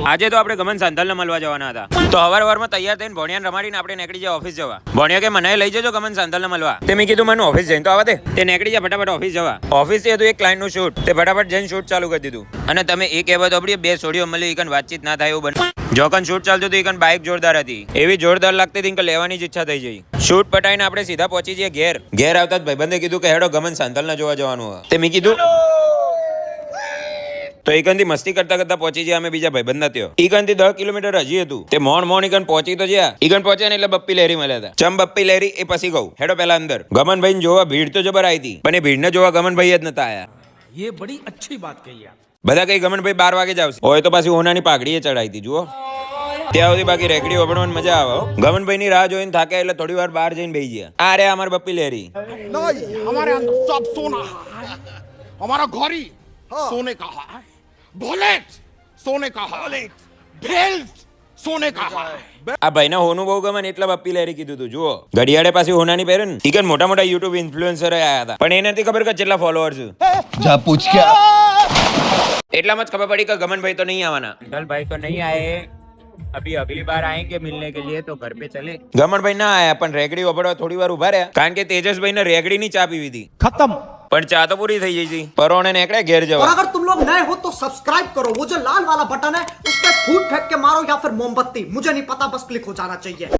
આજે તો આપણે ગમન સાંધલને મળવા જવાના હતા, તો હવારમાં તૈયાર થઈને ભણિયાને રમાડીને આપણે નીકળી જાય ઓફિસ જવા. ભણિયા કે મને લઈ જજો ગમન સાંધલને મળવા. તે મેં કીધું મને ઓફિસ જઈને તો આવવા દે. તે નીકળી જાય ફટાફટ ઓફિસ જવા. ઓફિસ થી હતું એક ક્લાયન્ટનું શૂટ, તે ફટાફટ જઈને શૂટ ચાલુ કરી દીધું. અને તમે એ કહેવત સાંભળી, બે છોડીઓ મળી એકન વાતચીત ના થાય એવું બને. જોકન શૂટ ચાલતું હતું એકન બાઇક જોરદાર હતી, એવી જોરદાર લાગતી હતી કે લેવાની જ ઈચ્છા થઈ જઈ. શૂટ પટાઈને આપણે સીધા પહોંચી જઈએ ઘેર. ઘેર આવતા જ ભાઈબંધે કીધું કે હેડો ગમન સાંધલને જોવા જવાનું. તે મેં કીધું તો ઈકનથી મસ્તી કરતા કરતા પહોંચી ગયા અમે બીજા ભાઈબંધના ત્યાં. ઈકનથી 10 કિલોમીટર હજી હતું. તે મોણ ઈકન પહોંચી તો જ્યાં. ઈકન પહોંચ્યા ને એટલે બપ્પી લહેરી મળ્યા હતા. ચમ બપ્પી લહેરી એ પછી કહું. હેડો પેલા અંદર. ગમનભાઈ જોવા ભીડ તો જબર આવી હતી, પણ એ ભીડને જોવા ગમનભાઈ જ નતા આયા. ये बड़ी अच्छी बात कही आप. બધા કઈ ગમનભાઈ 12 વાગે જ આવશે. હોય તો પાછી હોનાની પાઘડીએ ચડાઈ હતી જુઓ. ત્યાં સુધી બાકી રેકડી વપડવાની મજા આવે. ગમનભાઈ ની રાહ જોઈને થાક્યા એટલે થોડી વાર બહાર જઈને બેસી ગયા. આ રે અમાર બપ્પી લહેરી. नहीं, हमारे अंदर सब सोना है. हमारा घोरी सोने का है, बुलेट सोने का है, बेल्ट सोने का है. આ ભાઈને હોનું બહુ ગમે એટલે બપ્પી લહેરી કીધું તું જુઓ. ઘડિયાળે પાછી હોનાની પહેરે ને. ઈકન મોટા મોટા યુટ્યુબ ઇન્ફ્લુએન્સર આયા હતા, પણ એ નથી ખબર કે કેટલા ફોલોઅર્સ છે. जा पूछ क्या એટલામાં જ ખબર પડી કે ગમનભાઈ તો નહીં આવવાના. कल भाई तो नहीं आए, अभी अगली बार आएंगे मिलने के लिए, तो घर पे चले. ગમનભાઈ ના આયા, પણ રેગડી વપડવા થોડી વાર ઉભા રહ્યા, કારણ કે તેજસભાઈ ને રેગડી ની ચા પીવી હતી. खत्म. પણ ચા તો પૂરી થઈ ગઈ હતી. પરોણે નીકળે ઘેર और જવા. अगर तुम लोग नए हो तो सब्सक्राइब करो, वो जो लाल वाला बटन है उस पर फूट फेंक के मारो या फिर मोमबत्ती, मुझे नहीं पता, बस क्लिक हो जाना चाहिए.